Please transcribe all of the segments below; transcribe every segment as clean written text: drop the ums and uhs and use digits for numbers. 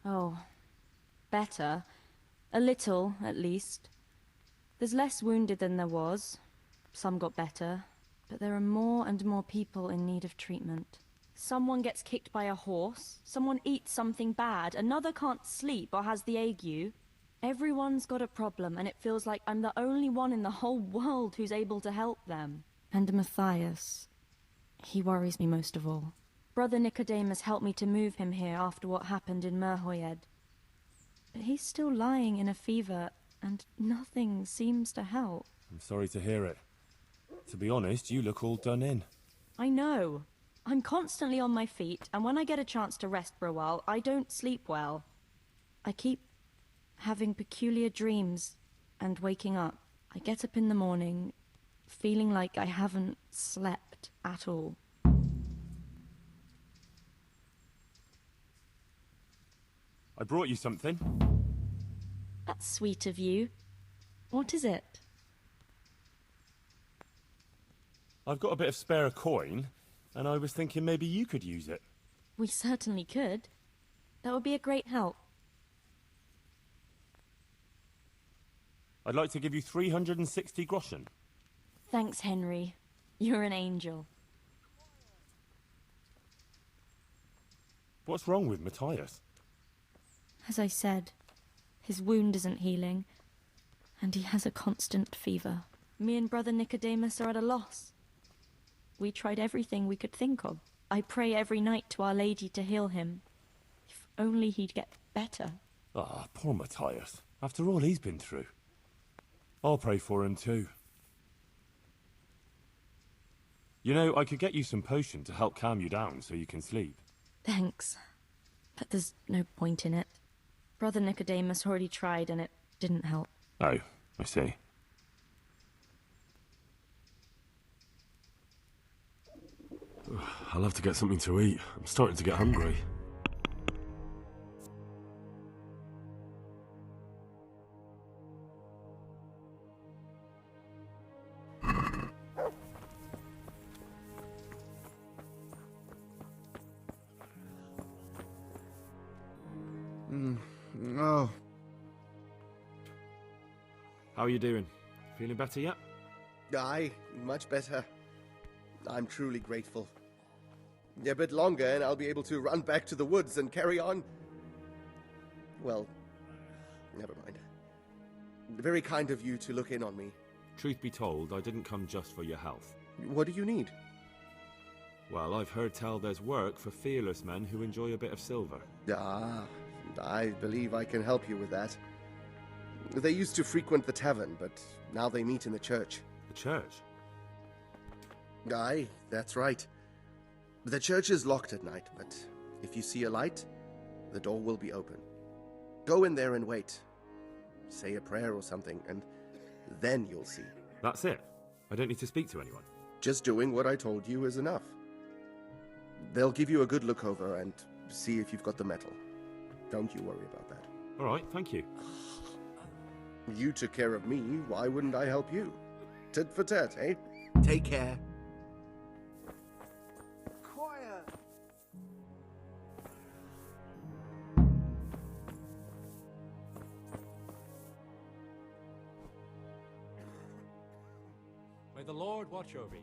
Oh, better. A little, at least. There's less wounded than there was. Some got better. But there are more and more people in need of treatment. Someone gets kicked by a horse, someone eats something bad, another can't sleep or has the ague. Everyone's got a problem, and it feels like I'm the only one in the whole world who's able to help them. And Matthias, he worries me most of all. Brother Nicodemus helped me to move him here after what happened in Merhoyed. But he's still lying in a fever, and nothing seems to help. I'm sorry to hear it. To be honest, you look all done in. I know. I'm constantly on my feet, and when I get a chance to rest for a while, I don't sleep well. I keep having peculiar dreams and waking up. I get up in the morning, feeling like I haven't slept at all. I brought you something. That's sweet of you. What is it? I've got a bit of spare coin, and I was thinking maybe you could use it. We certainly could. That would be a great help. I'd like to give you 360 groschen. Thanks, Henry. You're an angel. What's wrong with Matthias? As I said, his wound isn't healing, and he has a constant fever. Me and Brother Nicodemus are at a loss. We tried everything we could think of. I pray every night to Our Lady to heal him. If only he'd get better. Ah, poor Matthias. After all he's been through. I'll pray for him too. You know, I could get you some potion to help calm you down so you can sleep. Thanks. But there's no point in it. Brother Nicodemus already tried and it didn't help. Oh, I see. I'll have to get something to eat. I'm starting to get hungry. Oh. How are you doing? Feeling better yet? Aye, much better. I'm truly grateful. A bit longer and I'll be able to run back to the woods and carry on. Well, never mind. Very kind of you to look in on me. Truth be told, I didn't come just for your health. What do you need? Well, I've heard tell there's work for fearless men who enjoy a bit of silver. Ah, I believe I can help you with that. They used to frequent the tavern, but now they meet in the church. The church? Aye, that's right. The church is locked at night, but if you see a light, the door will be open. Go in there and wait. Say a prayer or something, and then you'll see. That's it? I don't need to speak to anyone? Just doing what I told you is enough. They'll give you a good look over and see if you've got the metal. Don't you worry about that. All right, thank you. You took care of me, why wouldn't I help you? Tit for tat, eh? Take care. May the Lord watch over you.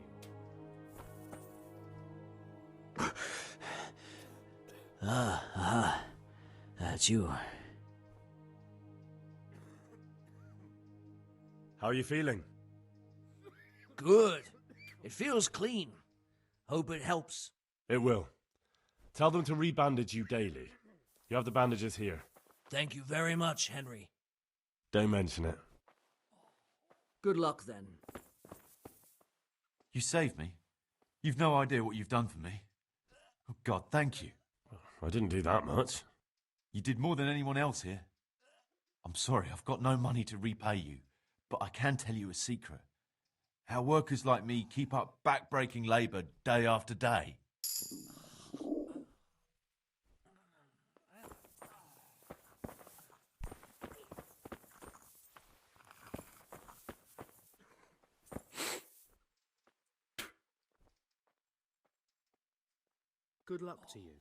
That's you. How are you feeling? Good. It feels clean. Hope it helps. It will. Tell them to rebandage you daily. You have the bandages here. Thank you very much, Henry. Don't mention it. Good luck, then. You saved me. You've no idea what you've done for me. Oh, God, thank you. I didn't do that much. You did more than anyone else here. I'm sorry, I've got no money to repay you, but I can tell you a secret. How workers like me keep up back-breaking labour day after day. Good luck to you.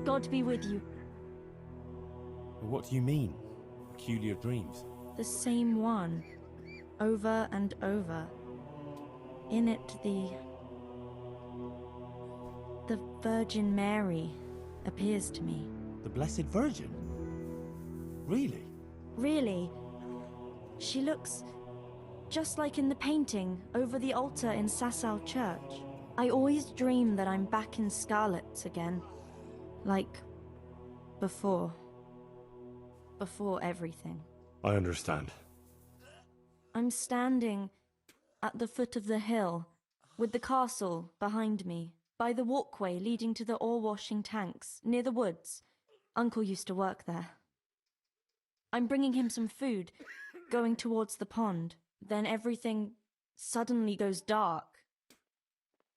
God be with you. What do you mean? Peculiar dreams? The same one. Over and over. In it, the Virgin Mary appears to me. The Blessed Virgin? Really? Really? She looks just like in the painting over the altar in Sasau Church. I always dream that I'm back in Scarlet again. Like before. Before everything. I understand. I'm standing at the foot of the hill, with the castle behind me, by the walkway leading to the ore-washing tanks, near the woods. Uncle used to work there. I'm bringing him some food, going towards the pond. Then everything suddenly goes dark.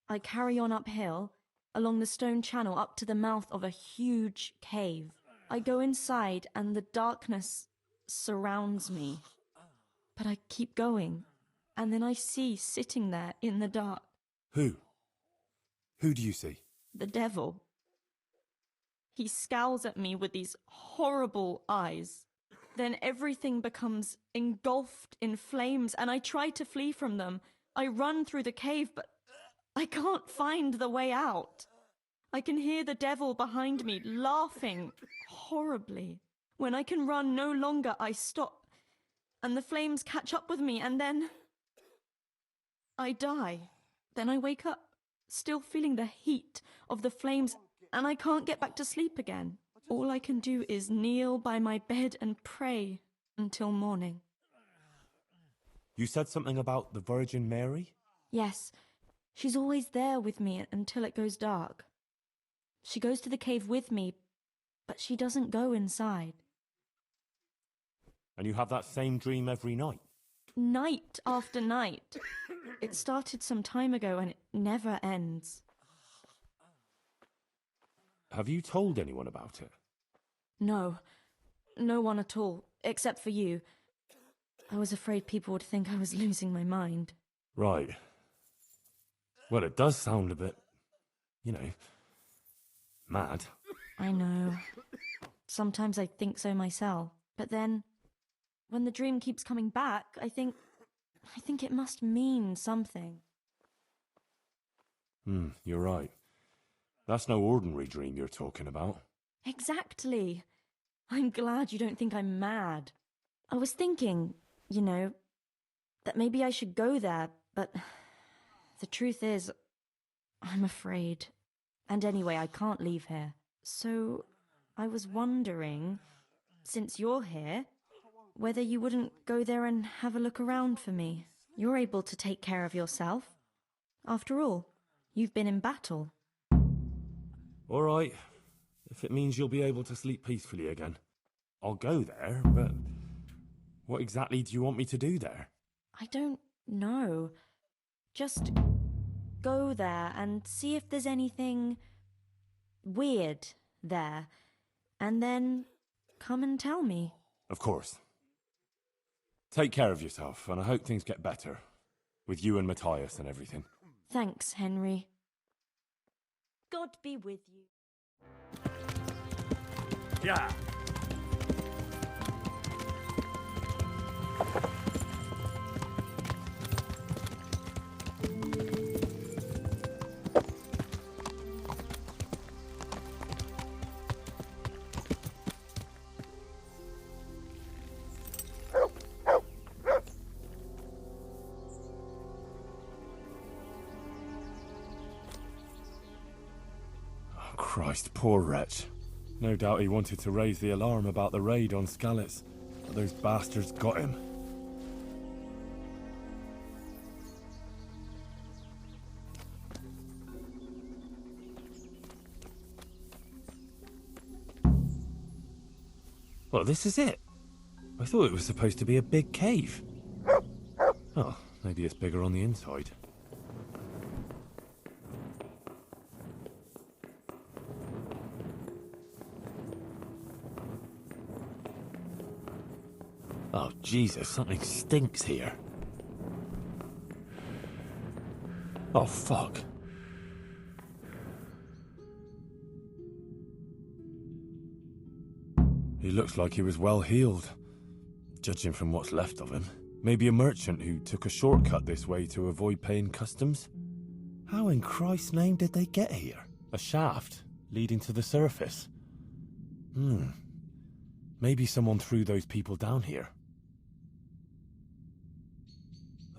I carry on uphill, along the stone channel up to the mouth of a huge cave. I go inside and the darkness surrounds me. But I keep going, and then I see sitting there in the dark. Who? Who do you see? The devil. He scowls at me with these horrible eyes. Then everything becomes engulfed in flames, and I try to flee from them. I run through the cave, but I can't find the way out. I can hear the devil behind me laughing horribly. When I can run no longer, I stop, and the flames catch up with me, and then I die. Then I wake up, still feeling the heat of the flames, and I can't get back to sleep again. All I can do is kneel by my bed and pray until morning. You said something about the Virgin Mary? Yes, she's always there with me until it goes dark. She goes to the cave with me, but she doesn't go inside. And you have that same dream every night? Night after night. It started some time ago and it never ends. Have you told anyone about it? No. No one at all, except for you. I was afraid people would think I was losing my mind. Right. Well, it does sound a bit, mad. I know. Sometimes I think so myself. But then, when the dream keeps coming back, I think it must mean something. You're right. That's no ordinary dream you're talking about. Exactly. I'm glad you don't think I'm mad. I was thinking, that maybe I should go there, but the truth is, I'm afraid. And anyway, I can't leave here. So, I was wondering, since you're here, whether you wouldn't go there and have a look around for me. You're able to take care of yourself. After all, you've been in battle. All right. If it means you'll be able to sleep peacefully again. I'll go there, but what exactly do you want me to do there? I don't know. Just go there and see if there's anything weird there. And then come and tell me. Of course. Take care of yourself, and I hope things get better. With you and Matthias and everything. Thanks, Henry. God be with you. Yeah. Christ, poor wretch. No doubt he wanted to raise the alarm about the raid on Skalitz, but those bastards got him. Well, this is it. I thought it was supposed to be a big cave. Oh, maybe it's bigger on the inside. Oh, Jesus, something stinks here. Oh, fuck. He looks like he was well healed, judging from what's left of him. Maybe a merchant who took a shortcut this way to avoid paying customs? How in Christ's name did they get here? A shaft leading to the surface? Maybe someone threw those people down here.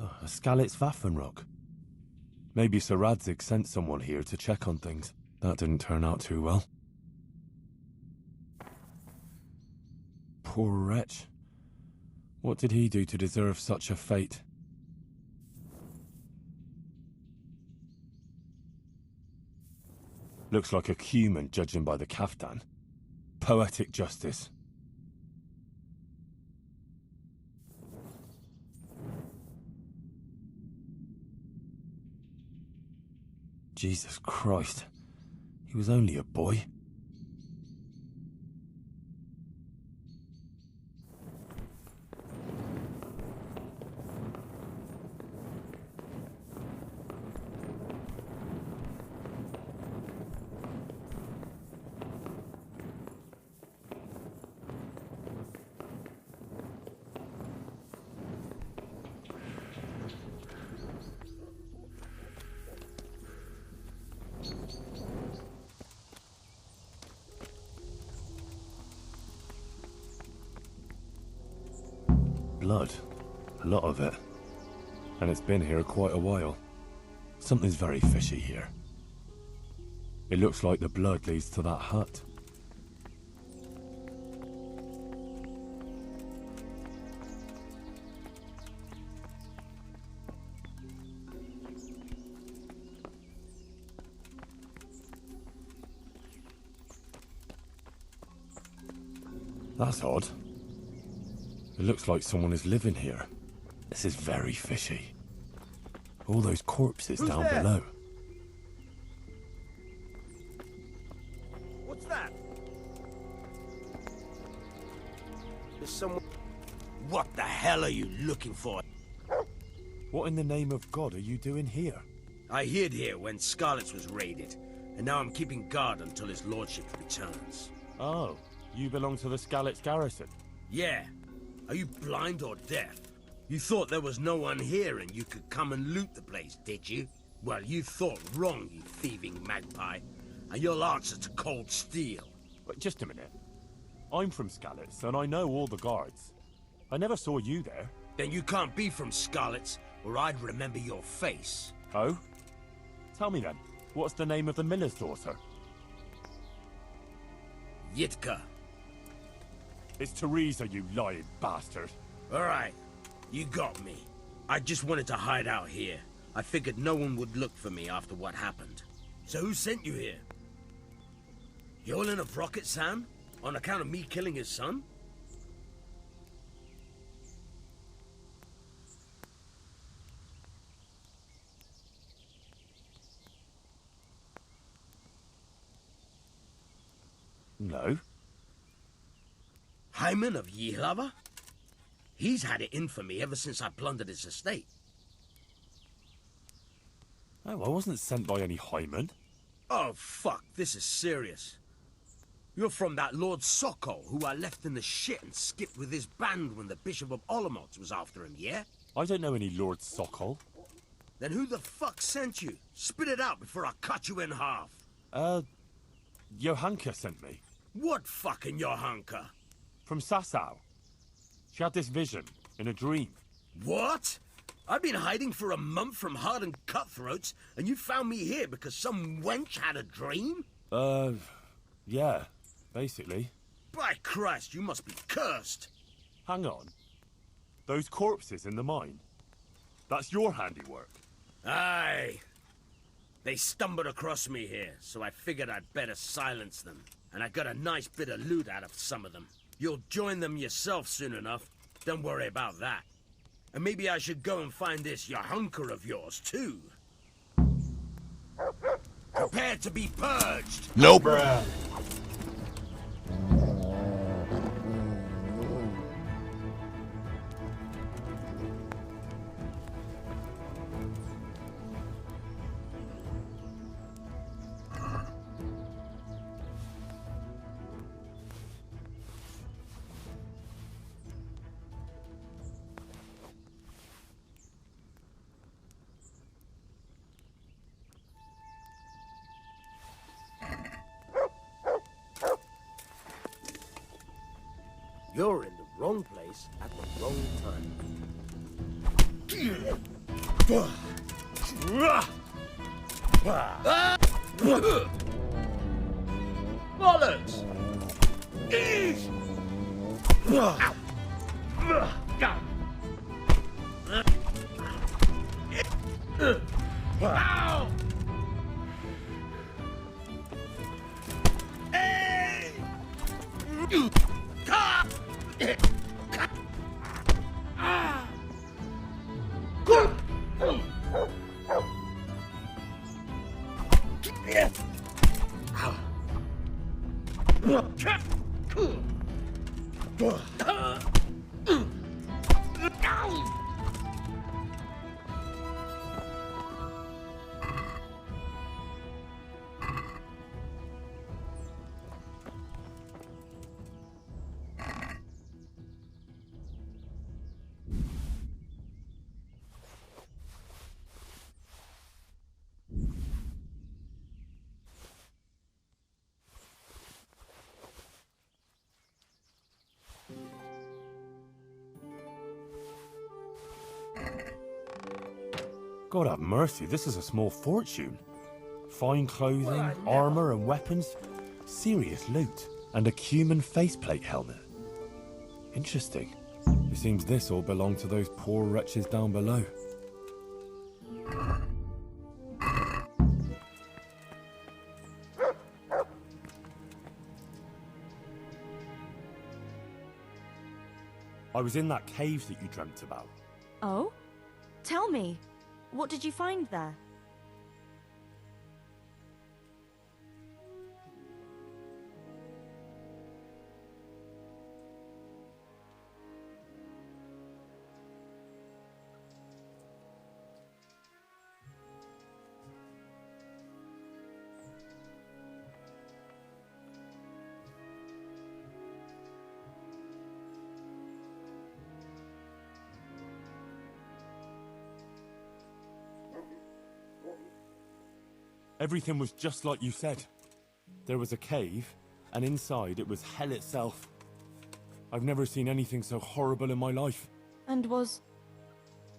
Oh, a Skalitz Waffenrock. Maybe Sir Radzig sent someone here to check on things. That didn't turn out too well. Poor wretch. What did he do to deserve such a fate? Looks like a human, judging by the kaftan. Poetic justice. Jesus Christ. He was only a boy. Blood. A lot of it. And it's been here quite a while. Something's very fishy here. It looks like the blood leads to that hut. That's odd. It looks like someone is living here. This is very fishy. All those corpses down below. What's that? There's someone... What the hell are you looking for? What in the name of God are you doing here? I hid here when Skalitz was raided, and now I'm keeping guard until his lordship returns. Oh, you belong to the Skalitz garrison? Yeah. Are you blind or deaf? You thought there was no one here and you could come and loot the place, did you? Well, you thought wrong, you thieving magpie. And you'll answer to cold steel. But just a minute. I'm from Skalitz, and I know all the guards. I never saw you there. Then you can't be from Skalitz, or I'd remember your face. Oh? Tell me then, what's the name of the miller's daughter? Yitka. It's Teresa, you lying bastard. All right, you got me. I just wanted to hide out here. I figured no one would look for me after what happened. So who sent you here? Yolen of Rocket Sam? On account of me killing his son? No. Hyman of Yihlava? He's had it in for me ever since I plundered his estate. Oh, I wasn't sent by any Hyman. Oh, fuck, this is serious. You're from that Lord Sokol, who I left in the shit and skipped with his band when the Bishop of Olomouc was after him, yeah? I don't know any Lord Sokol. Then who the fuck sent you? Spit it out before I cut you in half. Johanka sent me. What fucking Johanka? From Sasau. She had this vision, in a dream. What? I've been hiding for a month from hardened cutthroats, and you found me here because some wench had a dream? Yeah, basically. By Christ, you must be cursed. Hang on. Those corpses in the mine. That's your handiwork. Aye. They stumbled across me here, so I figured I'd better silence them. And I got a nice bit of loot out of some of them. You'll join them yourself soon enough. Don't worry about that. And maybe I should go and find this Yahunker of yours, too. Prepare to be purged! Nope. You're in the wrong place at the wrong time. Bollocks! Ow! Hey! God have mercy, this is a small fortune. Fine clothing, armor and weapons. Serious loot. And a human faceplate helmet. Interesting. It seems this all belonged to those poor wretches down below. I was in that cave that you dreamt about. Oh? Tell me, what did you find there? Everything was just like you said. There was a cave, and inside it was hell itself. I've never seen anything so horrible in my life. And was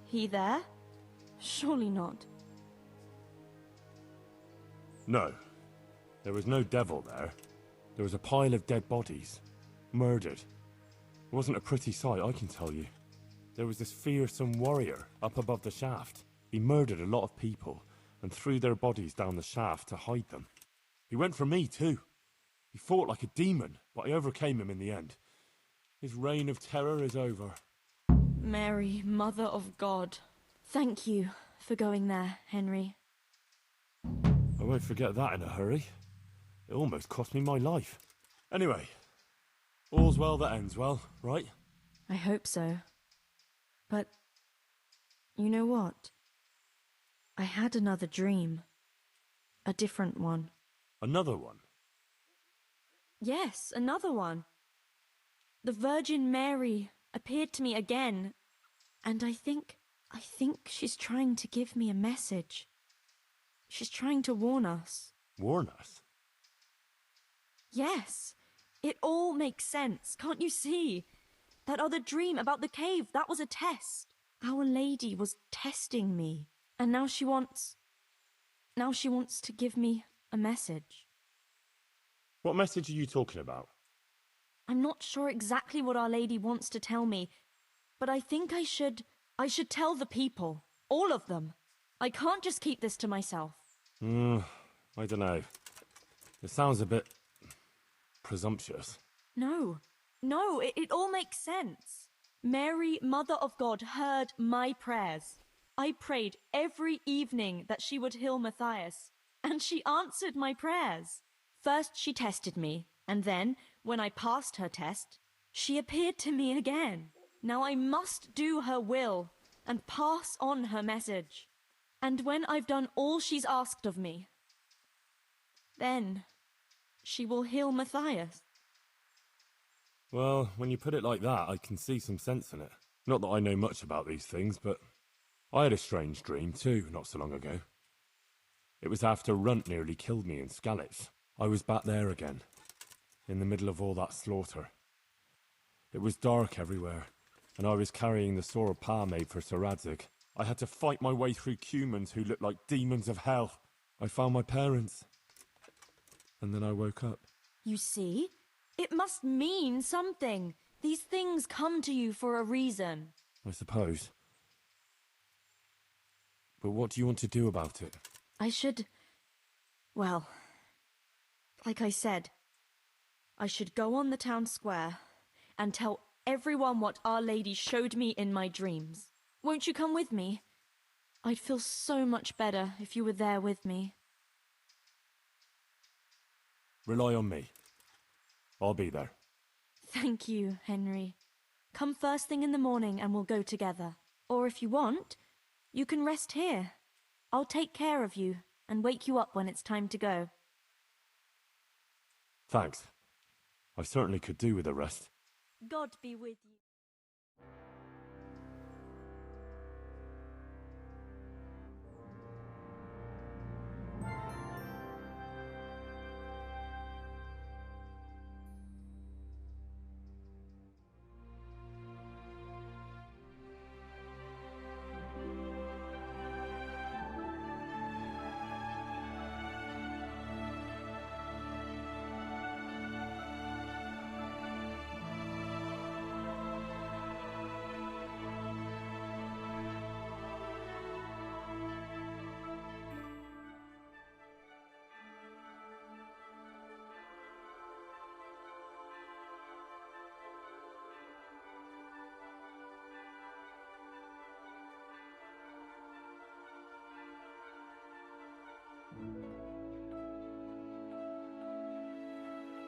he there? Surely not. No. There was no devil there. There was a pile of dead bodies. Murdered. It wasn't a pretty sight, I can tell you. There was this fearsome warrior up above the shaft. He murdered a lot of people and threw their bodies down the shaft to hide them. He went for me too. He fought like a demon, but I overcame him in the end. His reign of terror is over. Mary, Mother of God. Thank you for going there, Henry. I won't forget that in a hurry. It almost cost me my life. Anyway, all's well that ends well, right? I hope so. But you know what? I had another dream. A different one. Another one? Yes, another one. The Virgin Mary appeared to me again, and I think she's trying to give me a message. She's trying to warn us. Warn us? Yes, it all makes sense, can't you see? That other dream about the cave, that was a test. Our Lady was testing me, and now she wants to give me a message. What message are you talking about? I'm not sure exactly what Our Lady wants to tell me, but I think I should tell the people. All of them. I can't just keep this to myself. I don't know. It sounds a bit presumptuous. No, it all makes sense. Mary, Mother of God, heard my prayers. I prayed every evening that she would heal Matthias, and she answered my prayers. First she tested me, and then, when I passed her test, she appeared to me again. Now I must do her will and pass on her message. And when I've done all she's asked of me, then she will heal Matthias. Well, when you put it like that, I can see some sense in it. Not that I know much about these things, but I had a strange dream too, not so long ago. It was after Runt nearly killed me in Skalitz. I was back there again, in the middle of all that slaughter. It was dark everywhere, and I was carrying the sword Pa made for Sir Radzig. I had to fight my way through humans who looked like demons of hell. I found my parents, and then I woke up. You see? It must mean something. These things come to you for a reason. I suppose. But what do you want to do about it? I should... Well, like I said, I should go on the town square and tell everyone what Our Lady showed me in my dreams. Won't you come with me? I'd feel so much better if you were there with me. Rely on me. I'll be there. Thank you, Henry. Come first thing in the morning and we'll go together. Or if you want, you can rest here. I'll take care of you and wake you up when it's time to go. Thanks. I certainly could do with a rest. God be with you.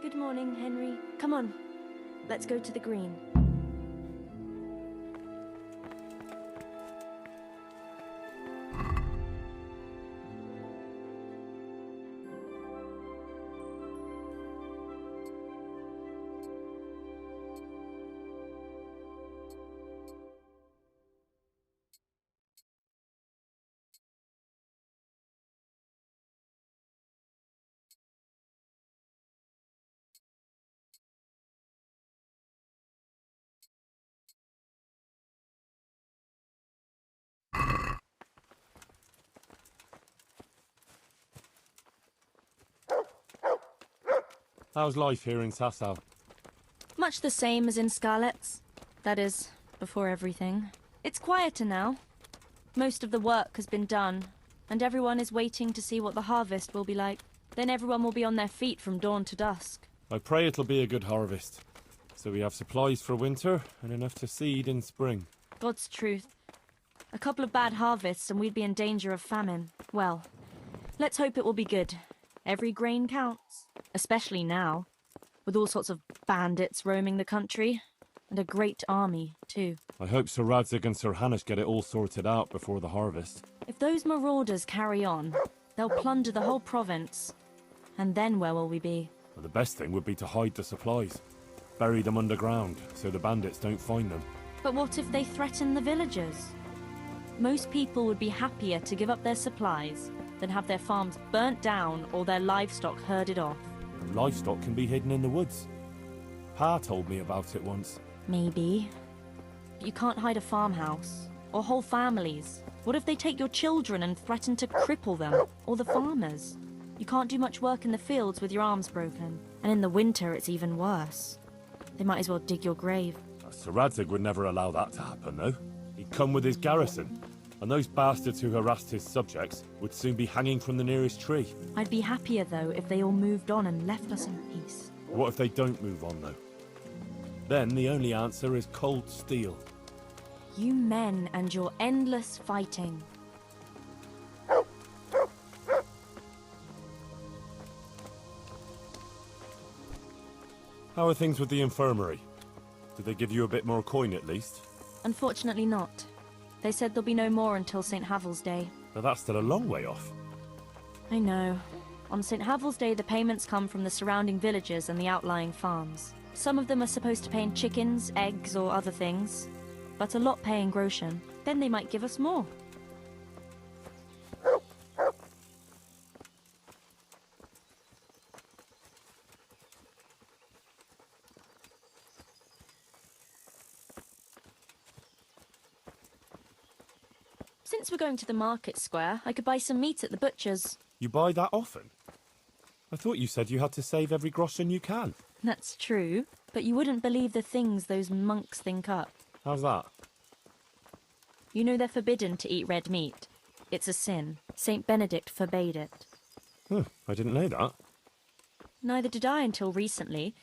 Good morning, Henry. Come on, let's go to the green. How's life here in Sasau? Much the same as in Scarlet's. That is, before everything. It's quieter now. Most of the work has been done, and everyone is waiting to see what the harvest will be like. Then everyone will be on their feet from dawn to dusk. I pray it'll be a good harvest, so we have supplies for winter and enough to seed in spring. God's truth. A couple of bad harvests and we'd be in danger of famine. Well, let's hope it will be good. Every grain counts, especially now, with all sorts of bandits roaming the country, and a great army, too. I hope Sir Radzig and Sir Hanush get it all sorted out before the harvest. If those marauders carry on, they'll plunder the whole province. And then where will we be? Well, the best thing would be to hide the supplies. Bury them underground, so the bandits don't find them. But what if they threaten the villagers? Most people would be happier to give up their supplies than have their farms burnt down or their livestock herded off. And livestock can be hidden in the woods. Pa told me about it once. Maybe. But you can't hide a farmhouse. Or whole families. What if they take your children and threaten to cripple them? Or the farmers? You can't do much work in the fields with your arms broken. And in the winter it's even worse. They might as well dig your grave. Sir Radzig would never allow that to happen, though. He'd come with his garrison, and those bastards who harassed his subjects would soon be hanging from the nearest tree. I'd be happier, though, if they all moved on and left us in peace. What if they don't move on, though? Then the only answer is cold steel. You men and your endless fighting. How are things with the infirmary? Did they give you a bit more coin at least? Unfortunately not. They said there'll be no more until St. Havel's Day. Now that's still a long way off. I know. On St. Havel's Day, the payments come from the surrounding villages and the outlying farms. Some of them are supposed to pay in chickens, eggs, or other things. But a lot pay in groschen. Then they might give us more. Since we're going to the market square, I could buy some meat at the butcher's. You buy that often? I thought you said you had to save every groschen you can. That's true, but you wouldn't believe the things those monks think up. How's that? You know they're forbidden to eat red meat. It's a sin. Saint Benedict forbade it. Huh, I didn't know that. Neither did I until recently.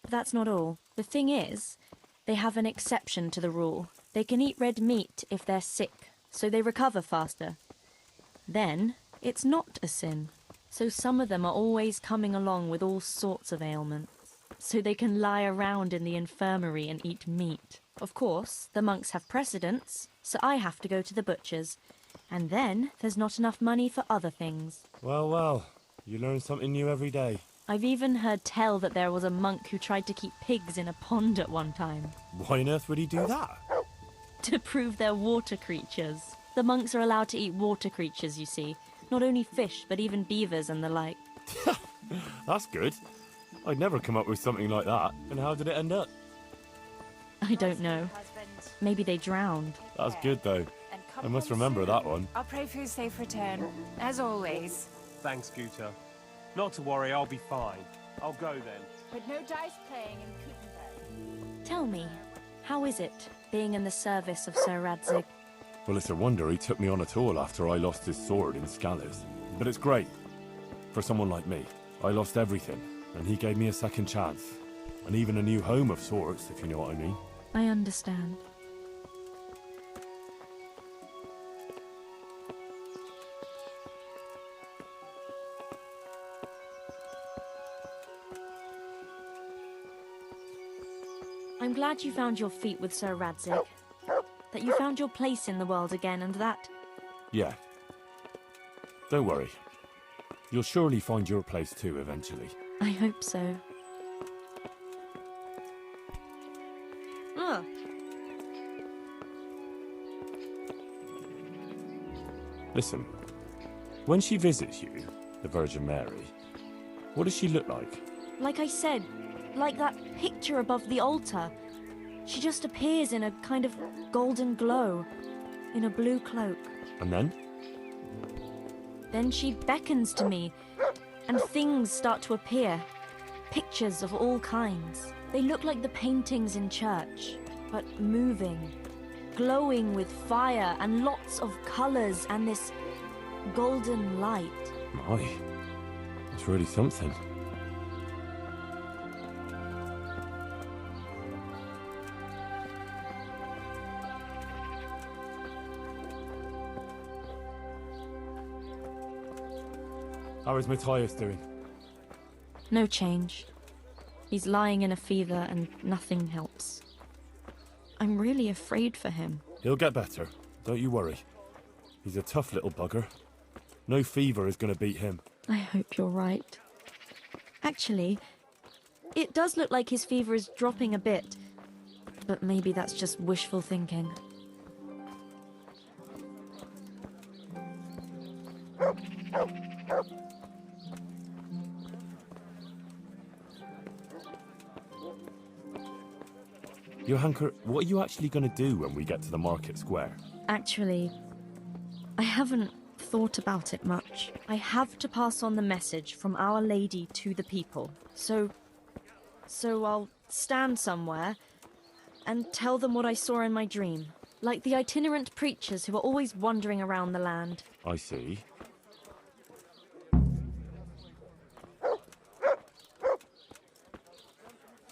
But that's not all. The thing is, they have an exception to the rule. They can eat red meat if they're sick, so they recover faster. Then, it's not a sin. So some of them are always coming along with all sorts of ailments. So they can lie around in the infirmary and eat meat. Of course, the monks have precedence, so I have to go to the butcher's. And then, there's not enough money for other things. Well, well, you learn something new every day. I've even heard tell that there was a monk who tried to keep pigs in a pond at one time. Why on earth would he do that? To prove they're water creatures. The monks are allowed to eat water creatures, you see. Not only fish, but even beavers and the like. That's good. I'd never come up with something like that. And how did it end up? I don't know. Maybe they drowned. That's good, though. I must remember that one. I'll pray for your safe return, as always. Thanks, Guta. Not to worry, I'll be fine. I'll go then. But no dice playing in Kuttenberg. Tell me, how is it, being in the service of Sir Radzig? Well, it's a wonder he took me on at all after I lost his sword in Scalise. But it's great. For someone like me. I lost everything, and he gave me a second chance. And even a new home of sorts, if you know what I mean. I understand. I'm glad you found your feet with Sir Radzig. That you found your place in the world again, and that... Yeah. Don't worry. You'll surely find your place too, eventually. I hope so. Ugh. Listen, when she visits you, the Virgin Mary, what does she look like? Like I said, like that picture above the altar. She just appears in a kind of golden glow, in a blue cloak. And then? Then she beckons to me, and things start to appear. Pictures of all kinds. They look like the paintings in church, but moving, glowing with fire and lots of colours and this golden light. My, that's really something. How is Matthias doing? No change. He's lying in a fever and nothing helps. I'm really afraid for him. He'll get better. Don't you worry. He's a tough little bugger. No fever is going to beat him. I hope you're right. Actually, it does look like his fever is dropping a bit. But maybe that's just wishful thinking. Johanker, what are you actually going to do when we get to the market square? Actually, I haven't thought about it much. I have to pass on the message from Our Lady to the people. So I'll stand somewhere and tell them what I saw in my dream. Like the itinerant preachers who are always wandering around the land. I see.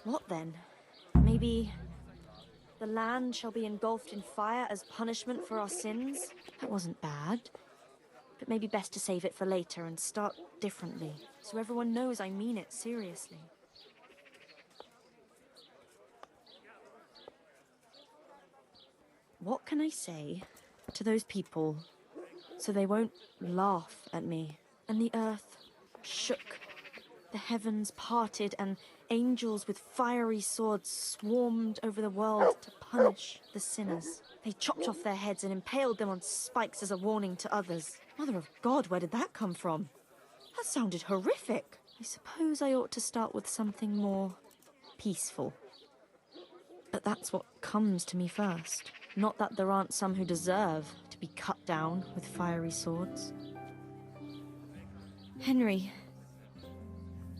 What then? Maybe the land shall be engulfed in fire as punishment for our sins? That wasn't bad. But maybe best to save it for later and start differently, so everyone knows I mean it seriously. What can I say to those people so they won't laugh at me? And the earth shook, the heavens parted, and angels with fiery swords swarmed over the world to punish the sinners. They chopped off their heads and impaled them on spikes as a warning to others. Mother of God, where did that come from? That sounded horrific. I suppose I ought to start with something more peaceful. But that's what comes to me first. Not that there aren't some who deserve to be cut down with fiery swords. Henry,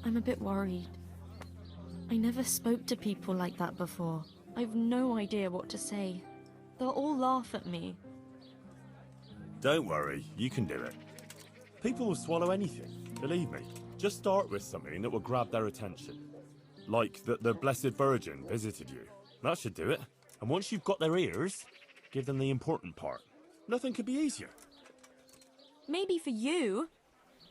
I'm a bit worried. I never spoke to people like that before. I've no idea what to say. They'll all laugh at me. Don't worry, you can do it. People will swallow anything, believe me. Just start with something that will grab their attention. Like that the Blessed Virgin visited you. That should do it. And once you've got their ears, give them the important part. Nothing could be easier. Maybe for you.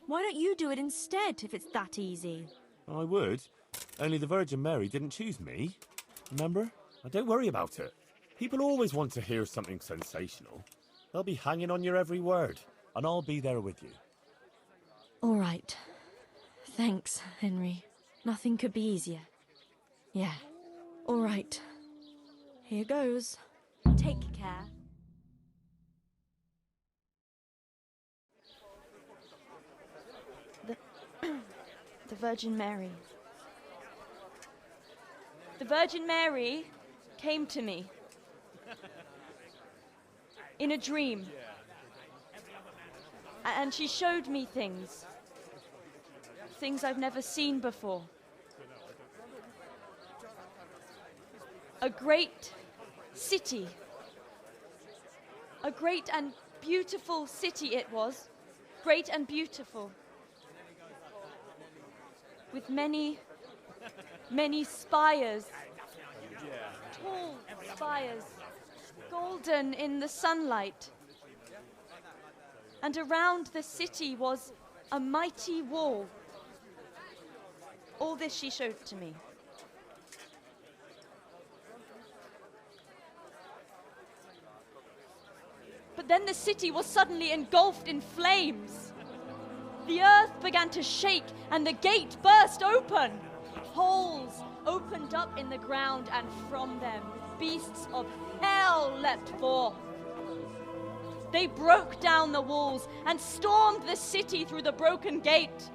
Why don't you do it instead, if it's that easy? I would. Only the Virgin Mary didn't choose me. Remember? Now don't worry about it. People always want to hear something sensational. They'll be hanging on your every word, and I'll be there with you. All right. Thanks, Henry. Nothing could be easier. Yeah. All right. Here goes. Take care. The Virgin Mary. The Virgin Mary came to me in a dream. And she showed me things. Things I've never seen before. A great city. A great and beautiful city it was. Great and beautiful. With many, many spires. Tall spires. Golden in the sunlight. And around the city was a mighty wall. All this she showed to me. But then the city was suddenly engulfed in flames. The earth began to shake and the gate burst open. Holes opened up in the ground and from them beasts of hell leapt forth. They broke down the walls and stormed the city through the broken gate.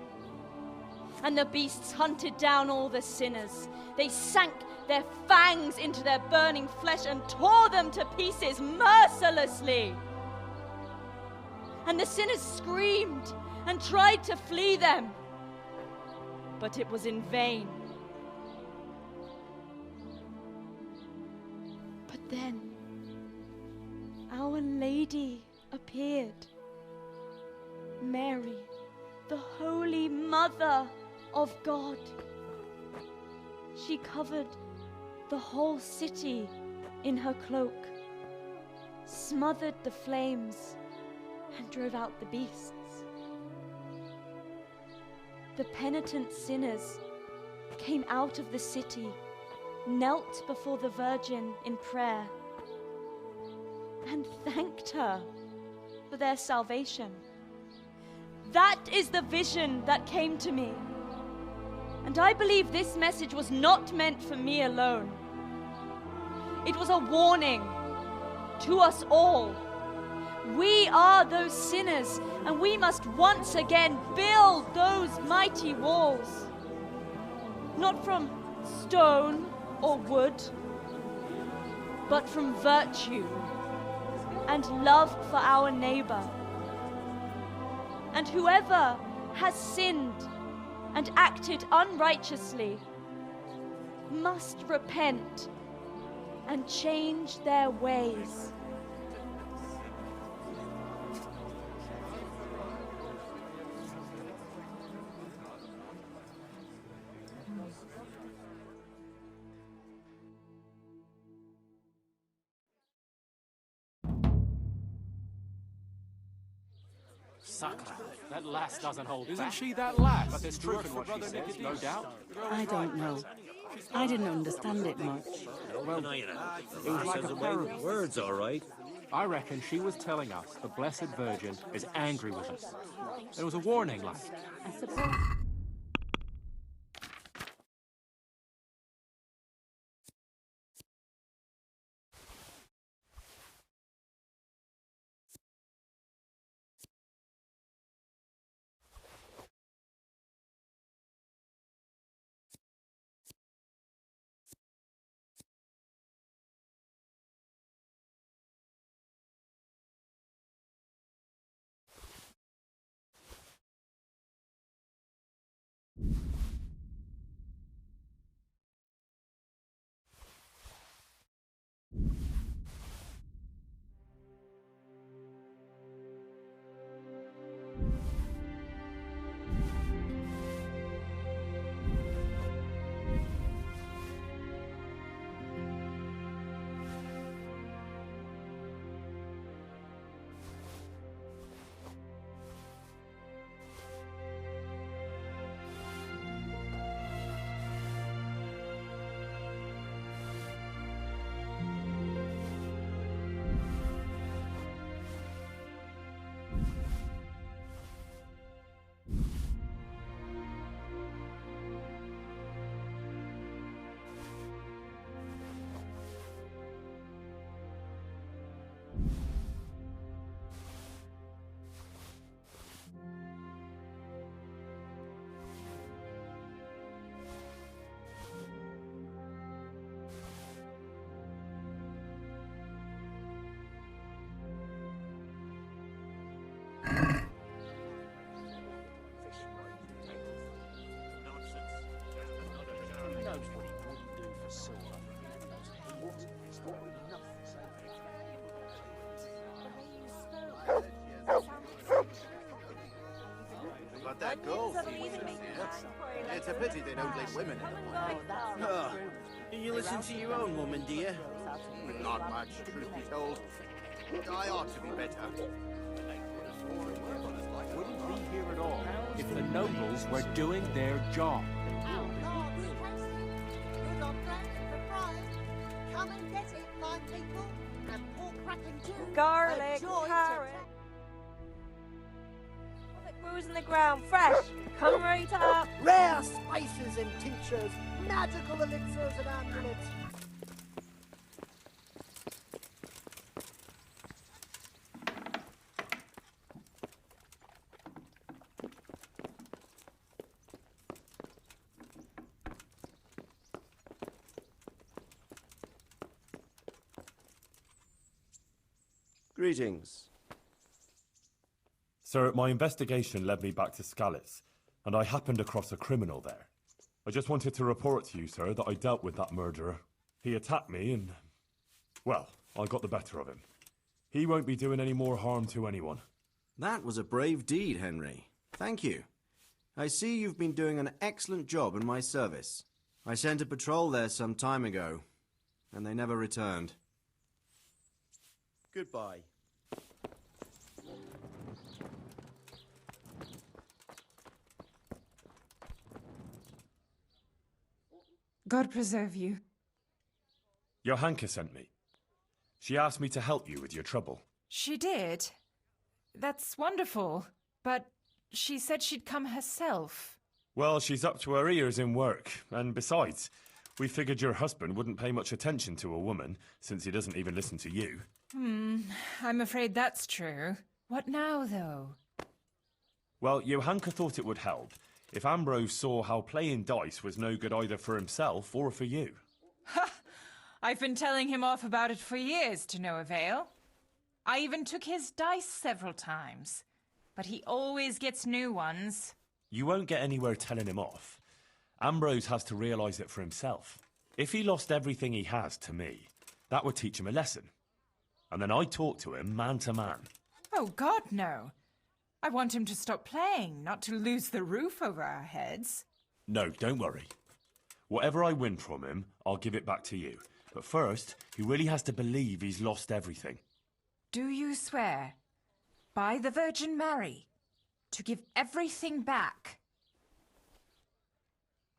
And the beasts hunted down all the sinners. They sank their fangs into their burning flesh and tore them to pieces mercilessly. And the sinners screamed and tried to flee them, but it was in vain. But then, Our Lady appeared. Mary, the Holy Mother of God. She covered the whole city in her cloak, smothered the flames, and drove out the beasts. The penitent sinners came out of the city, knelt before the Virgin in prayer, and thanked her for their salvation. That is the vision that came to me. And I believe this message was not meant for me alone. It was a warning to us all. We are those sinners, and we must once again build those mighty walls. Not from stone or wood, but from virtue and love for our neighbor. And whoever has sinned and acted unrighteously must repent and change their ways. Sacre. That lass doesn't hold back. Isn't she that lass? But there's truth in what she says, no doubt. I don't know. I didn't understand it much. Well, it was like a parable. Words, all right. I reckon she was telling us the Blessed Virgin is angry with us. It was a warning, like. I suppose knows what he wouldn't do for silver. But that girl seems sincere. It's a pity they don't let women in. Oh, you listen to your own woman, do you? Not much, truth be told. I ought to be better. Wouldn't be here at all if the nobles were doing their job. Come and get it, fine people. And pork crackling too. Garlic, carrot. It grows in the ground, fresh. Come right up. Rare spices and tinctures, magical elixirs and amulets. Greetings. Sir, my investigation led me back to Skalitz, and I happened across a criminal there. I just wanted to report to you, sir, that I dealt with that murderer. He attacked me and, well, I got the better of him. He won't be doing any more harm to anyone. That was a brave deed, Henry. Thank you. I see you've been doing an excellent job in my service. I sent a patrol there some time ago, and they never returned. Goodbye. God preserve you. Johanka sent me. She asked me to help you with your trouble. She did. That's wonderful. But she said she'd come herself. Well, she's up to her ears in work, and besides, we figured your husband wouldn't pay much attention to a woman, since he doesn't even listen to you. I'm afraid that's true. What now, though? Well, Johanka thought it would help if Ambrose saw how playing dice was no good either for himself or for you. Ha! I've been telling him off about it for years to no avail. I even took his dice several times, but he always gets new ones. You won't get anywhere telling him off. Ambrose has to realise it for himself. If he lost everything he has to me, that would teach him a lesson. And then I'd talk to him man to man. Oh, God, no. I want him to stop playing, not to lose the roof over our heads. No, don't worry. Whatever I win from him, I'll give it back to you. But first, he really has to believe he's lost everything. Do you swear, by the Virgin Mary, to give everything back?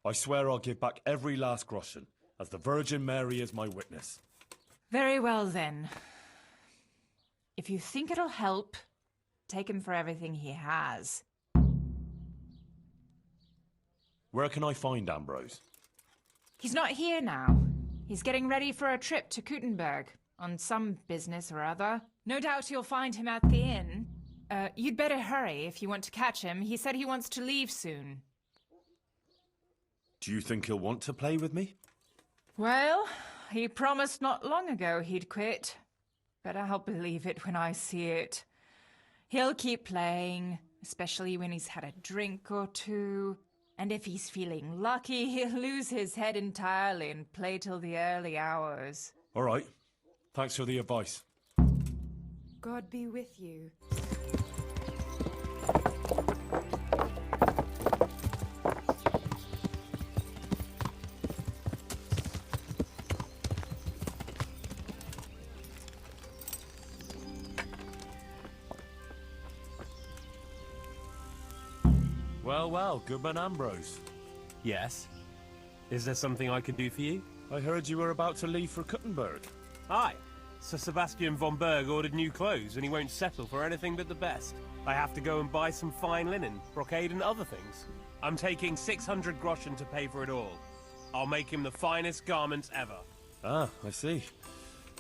I swear I'll give back every last groschen, as the Virgin Mary is my witness. Very well, then. If you think it'll help, take him for everything he has. Where can I find Ambrose? He's not here now. He's getting ready for a trip to Kuttenberg, on some business or other. No doubt you'll find him at the inn. You'd better hurry if you want to catch him. He said he wants to leave soon. Do you think he'll want to play with me? Well, he promised not long ago he'd quit. But I'll believe it when I see it. He'll keep playing, especially when he's had a drink or two. And if he's feeling lucky, he'll lose his head entirely and play till the early hours. All right. Thanks for the advice. God be with you. Well, Goodman Ambrose. Yes? Is there something I can do for you? I heard you were about to leave for Kuttenberg. Aye. Sir Sebastian von Berg ordered new clothes and he won't settle for anything but the best. I have to go and buy some fine linen, brocade and other things. I'm taking 600 groschen to pay for it all. I'll make him the finest garments ever. Ah, I see.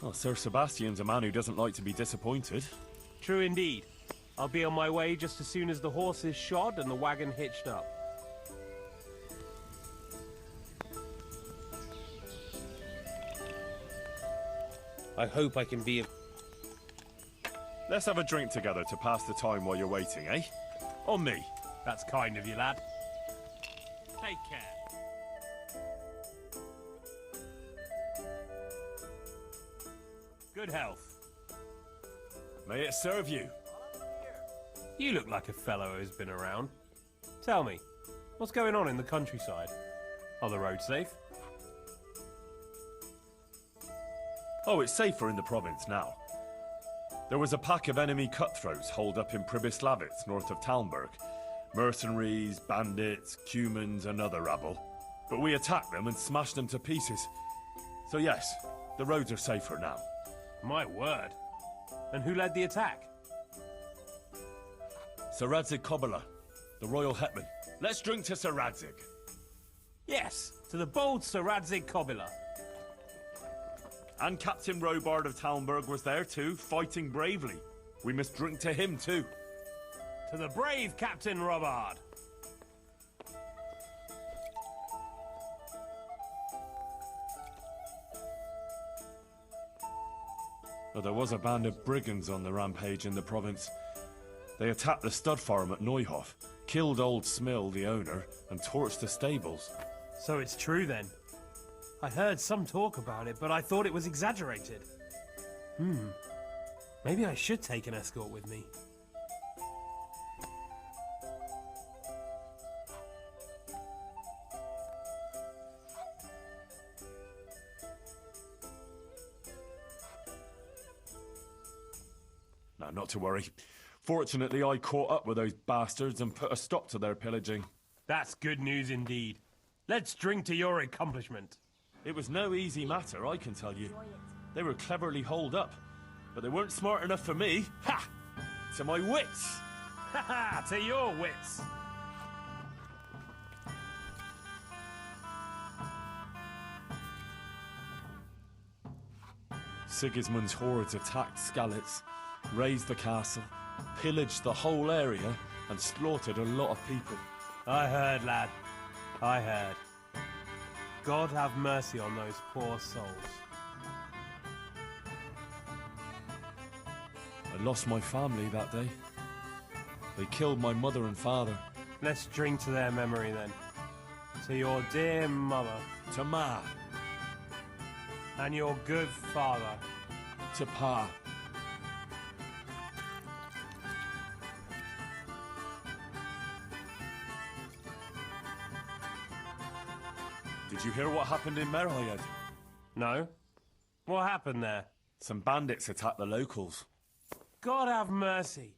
Well, Sir Sebastian's a man who doesn't like to be disappointed. True indeed. I'll be on my way just as soon as the horse is shod and the wagon hitched up. I hope I can be of... Let's have a drink together to pass the time while you're waiting, eh? On me. That's kind of you, lad. Take care. Good health. May it serve you. You look like a fellow who's been around. Tell me, what's going on in the countryside? Are the roads safe? Oh, it's safer in the province now. There was a pack of enemy cutthroats holed up in Pribyslavitz, north of Talmberg. Mercenaries, bandits, cumans, and other rabble. But we attacked them and smashed them to pieces. So yes, the roads are safer now. My word. And who led the attack? Sir Radzig Kobyla, the royal hetman. Let's drink to Sir Radzig. Yes, to the bold Sir Radzig Kobyla. And Captain Robard of Talmberg was there too, fighting bravely. We must drink to him too. To the brave Captain Robard. Well, there was a band of brigands on the rampage in the province. They attacked the stud farm at Neuhof, killed old Smill, the owner, and torched the stables. So it's true then. I heard some talk about it, but I thought it was exaggerated. Maybe I should take an escort with me. No, not to worry. Fortunately, I caught up with those bastards and put a stop to their pillaging. That's good news indeed. Let's drink to your accomplishment. It was no easy matter, I can tell you. They were cleverly holed up, but they weren't smart enough for me. Ha! To my wits! Ha ha! To your wits! Sigismund's hordes attacked Skalitz, razed the castle, pillaged the whole area, and slaughtered a lot of people. I heard, lad. I heard. God have mercy on those poor souls. I lost my family that day. They killed my mother and father. Let's drink to their memory then. To your dear mother. To Ma. And your good father. To Pa. Did you hear what happened in Merhoyed? No? What happened there? Some bandits attacked the locals. God have mercy.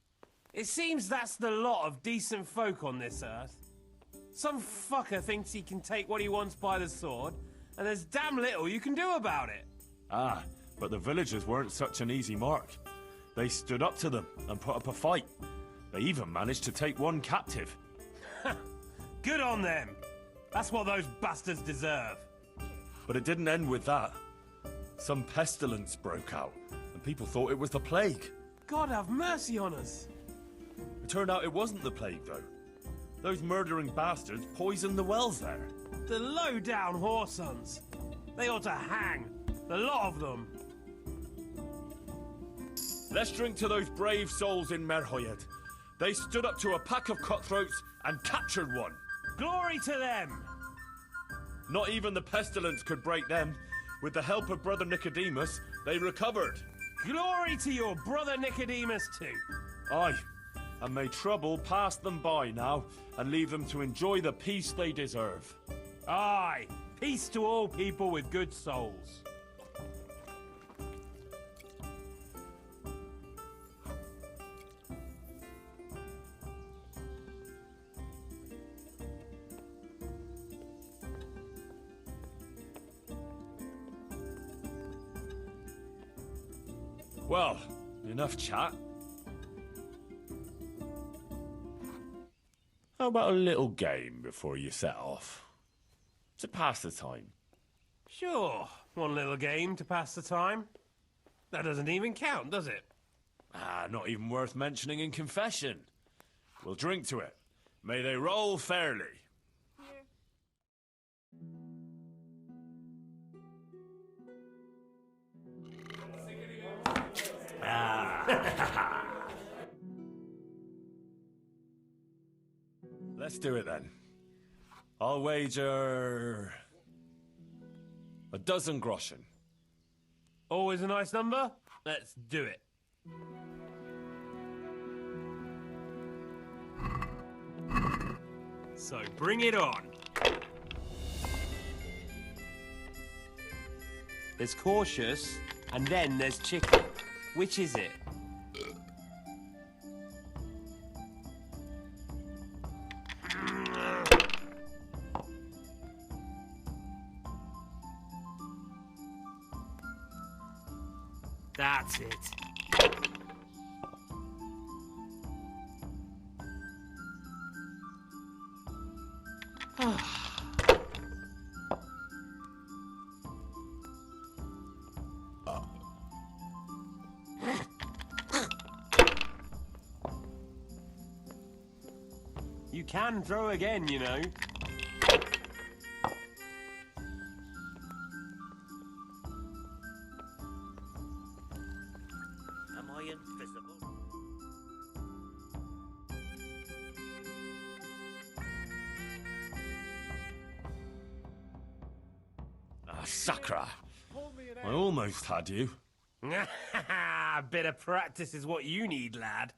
It seems that's the lot of decent folk on this earth. Some fucker thinks he can take what he wants by the sword, and there's damn little you can do about it. Ah, but the villagers weren't such an easy mark. They stood up to them and put up a fight. They even managed to take one captive. Good on them. That's what those bastards deserve. But it didn't end with that. Some pestilence broke out, and people thought it was the plague. God have mercy on us. It turned out it wasn't the plague, though. Those murdering bastards poisoned the wells there. The low-down whoresons. They ought to hang. The lot of them. Let's drink to those brave souls in Merhoyed. They stood up to a pack of cutthroats and captured one. Glory to them! Not even the pestilence could break them. With the help of Brother Nicodemus, they recovered. Glory to your brother Nicodemus too. Aye, and may trouble pass them by now and leave them to enjoy the peace they deserve. Aye, peace to all people with good souls. Well, enough chat. How about a little game before you set off? To pass the time. Sure, one little game to pass the time. That doesn't even count, does it? Ah, not even worth mentioning in confession. We'll drink to it. May they roll fairly. Let's do it then. I'll wager a dozen groschen. Always a nice number? Let's do it. So bring it on. There's cautious, and then there's chicken. Which is it? That's it. You can throw again, you know. Am I invisible? Ah, Sakra. I almost had you. A bit of practice is what you need, lad.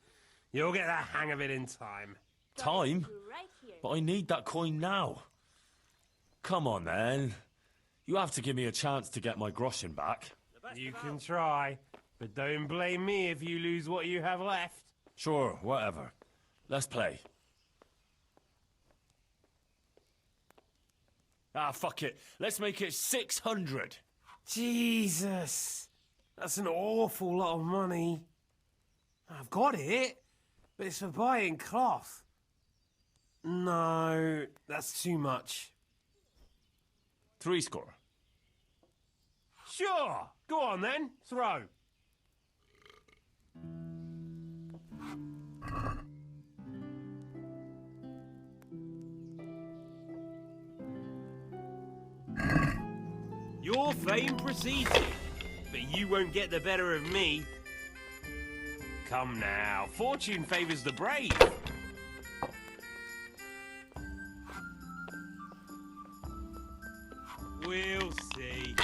You'll get the hang of it in time. Time? But I need that coin now. Come on, then. You have to give me a chance to get my groschen back. You can try, but don't blame me if you lose what you have left. Sure, whatever. Let's play. Ah, fuck it. Let's make it 600. Jesus, that's an awful lot of money. I've got it, but it's for buying cloth. No, that's too much. 3 score. Sure, go on then, throw. Your fame precedes you, but you won't get the better of me. Come now, fortune favours the brave. We'll see.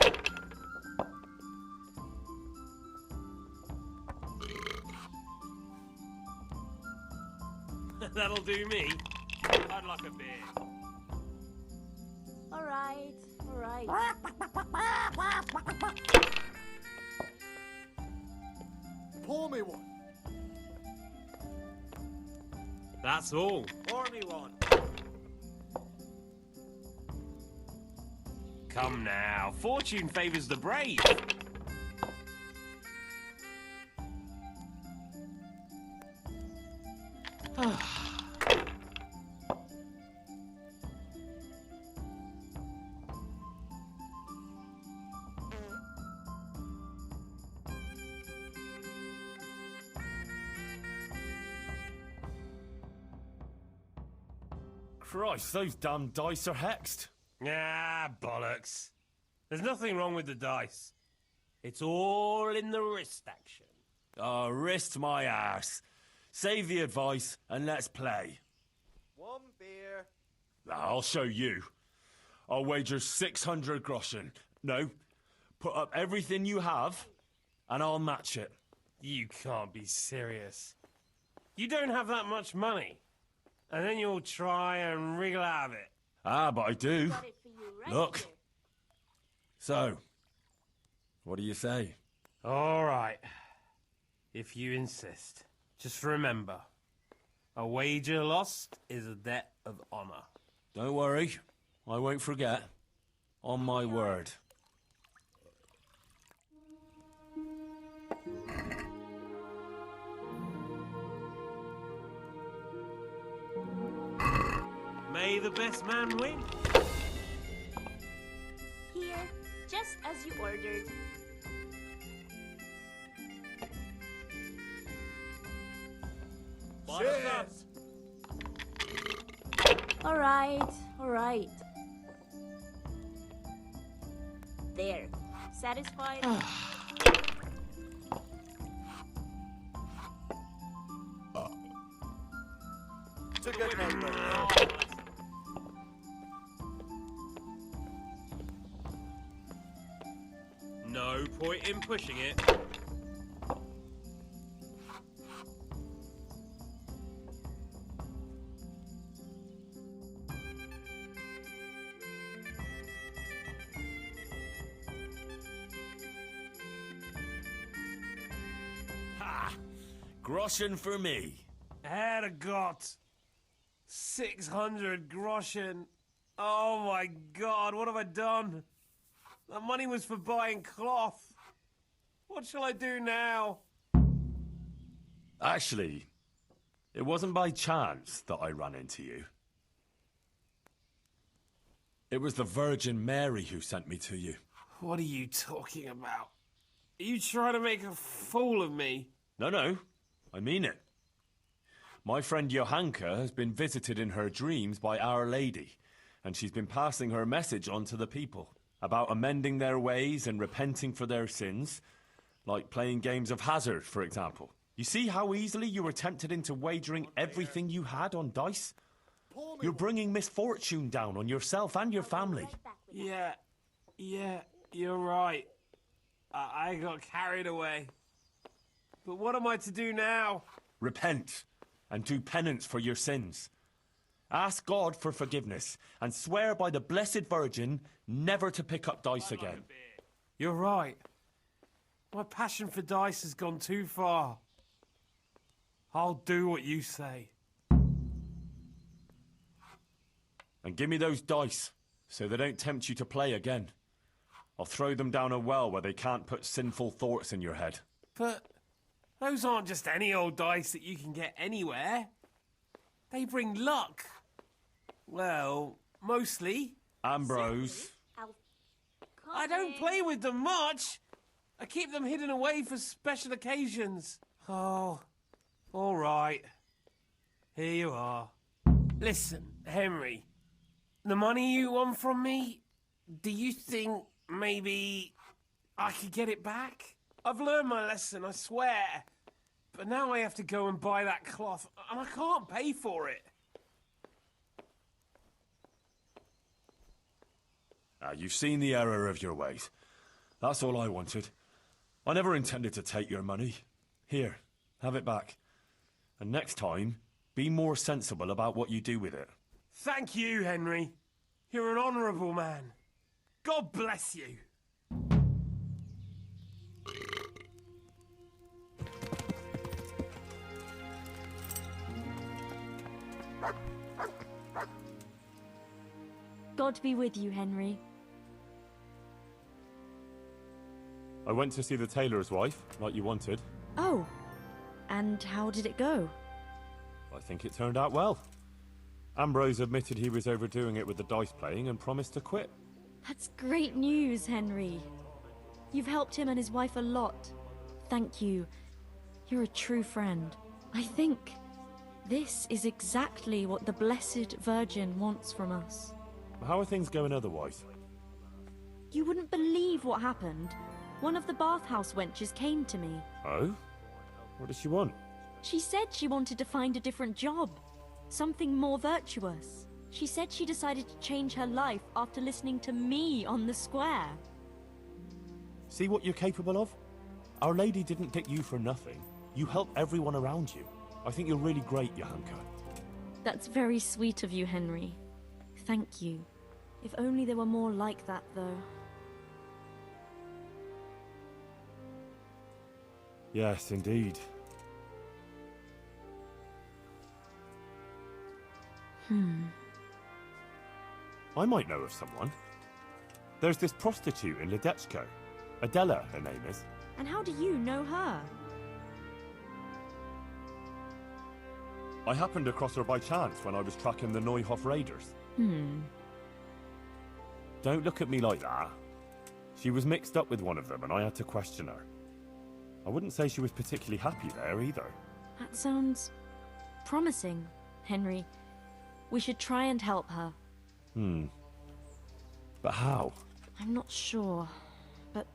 That'll do me. I'd like a beer. All right, all right. Pour me one. That's all. Pour me one. Come now, fortune favours the brave. Christ, those damn dice are hexed. Ah, bollocks. There's nothing wrong with the dice. It's all in the wrist action. Oh, wrist my ass. Save the advice and let's play. One beer. I'll show you. I'll wager 600 groschen. No, put up everything you have and I'll match it. You can't be serious. You don't have that much money. And then you'll try and wriggle out of it. Ah, but I do. Got it for you right Look. here. So, what do you say? All right. If you insist. Just remember, a wager lost is a debt of honor. Don't worry, I won't forget. On my word. May the best man win. Here, just as you ordered. Cheers. All right, all right. There. Satisfied? To get my No point in pushing it. Ha! Groschen for me. Herrgott! 600 groschen. Oh my god, what have I done? That money was for buying cloth. What shall I do now? Actually, it wasn't by chance that I ran into you. It was the Virgin Mary who sent me to you. What are you talking about? Are you trying to make a fool of me? No, I mean it. My friend Johanka has been visited in her dreams by Our Lady, and she's been passing her message on to the people about amending their ways and repenting for their sins, like playing games of hazard, for example. You see how easily you were tempted into wagering everything you had on dice? You're bringing misfortune down on yourself and your family. Yeah, you're right. I got carried away. But what am I to do now? Repent and do penance for your sins. Ask God for forgiveness and swear by the Blessed Virgin never to pick up dice again. You're right. My passion for dice has gone too far. I'll do what you say. And give me those dice, so they don't tempt you to play again. I'll throw them down a well where they can't put sinful thoughts in your head. But those aren't just any old dice that you can get anywhere. They bring luck. Well, mostly. Ambrose. I don't play with them much. I keep them hidden away for special occasions. Oh, all right. Here you are. Listen, Henry. The money you won from me, do you think maybe I could get it back? I've learned my lesson, I swear. But now I have to go and buy that cloth, and I can't pay for it. You've seen the error of your ways. That's all I wanted. I never intended to take your money. Here, have it back. And next time, be more sensible about what you do with it. Thank you, Henry. You're an honourable man. God bless you. God be with you, Henry. I went to see the tailor's wife, like you wanted. Oh, and how did it go? I think it turned out well. Ambrose admitted he was overdoing it with the dice playing and promised to quit. That's great news, Henry. You've helped him and his wife a lot. Thank you. You're a true friend. I think this is exactly what the Blessed Virgin wants from us. How are things going otherwise? You wouldn't believe what happened. One of the bathhouse wenches came to me. Oh? What does she want? She said she wanted to find a different job. Something more virtuous. She said she decided to change her life after listening to me on the square. See what you're capable of? Our Lady didn't pick you for nothing. You help everyone around you. I think you're really great, Johanka. That's very sweet of you, Henry. Thank you. If only there were more like that, though. Yes, indeed. I might know of someone. There's this prostitute in Ledechko. Adela, her name is. And how do you know her? I happened across her by chance when I was tracking the Neuhof raiders. Don't look at me like that. She was mixed up with one of them and I had to question her. I wouldn't say she was particularly happy there either. That sounds promising, Henry. We should try and help her. But how? I'm not sure, but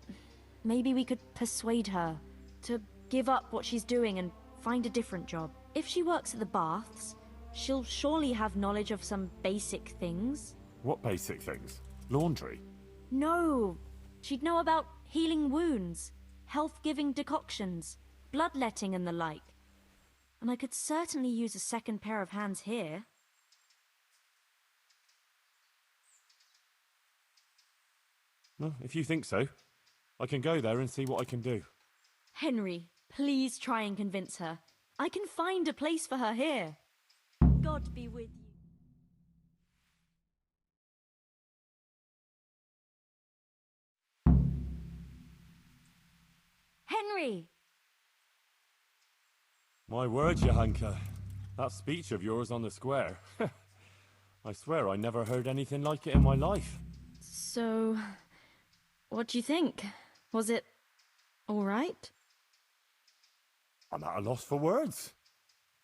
maybe we could persuade her to give up what she's doing and find a different job. If she works at the baths, she'll surely have knowledge of some basic things. What basic things? Laundry? No, she'd know about healing wounds, health-giving decoctions, bloodletting and the like. And I could certainly use a second pair of hands here. Well, if you think so, I can go there and see what I can do. Henry, please try and convince her. I can find a place for her here. God be with you. Henry! My word, Johanka. That speech of yours on the square. I swear I never heard anything like it in my life. So, what do you think? Was it all right? I'm at a loss for words.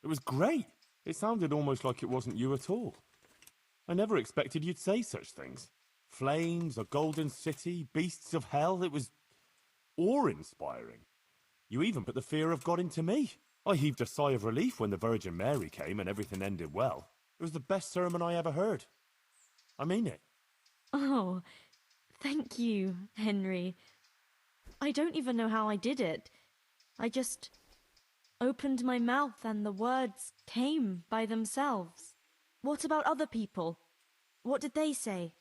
It was great. It sounded almost like it wasn't you at all. I never expected you'd say such things. Flames, a golden city, beasts of hell. It was awe-inspiring. You even put the fear of God into me. I heaved a sigh of relief when the Virgin Mary came and everything ended well. It was the best sermon I ever heard. I mean it. Oh, thank you, Henry. I don't even know how I did it. I just opened my mouth and the words came by themselves. What about other people? What did they say?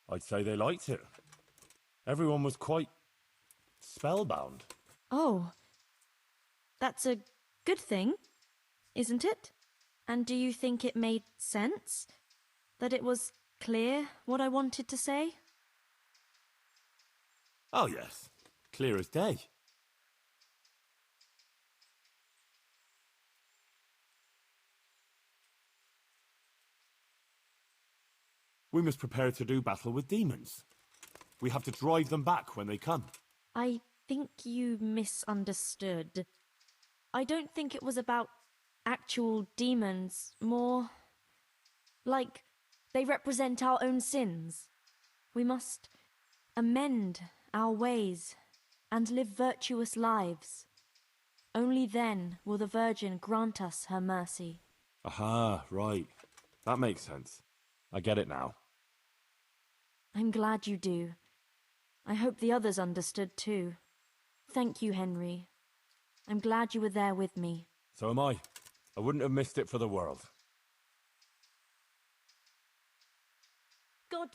I'd say they liked it. Everyone was quite spellbound. Oh, that's a good thing, isn't it? And do you think it made sense? That it was clear what I wanted to say? Oh yes, clear as day. We must prepare to do battle with demons. We have to drive them back when they come. I think you misunderstood. I don't think it was about actual demons, more like they represent our own sins. We must amend our ways and live virtuous lives. Only then will the Virgin grant us her mercy. Aha, right. That makes sense. I get it now. I'm glad you do. I hope the others understood too. Thank you, Henry. I'm glad you were there with me. So am I. I wouldn't have missed it for the world. God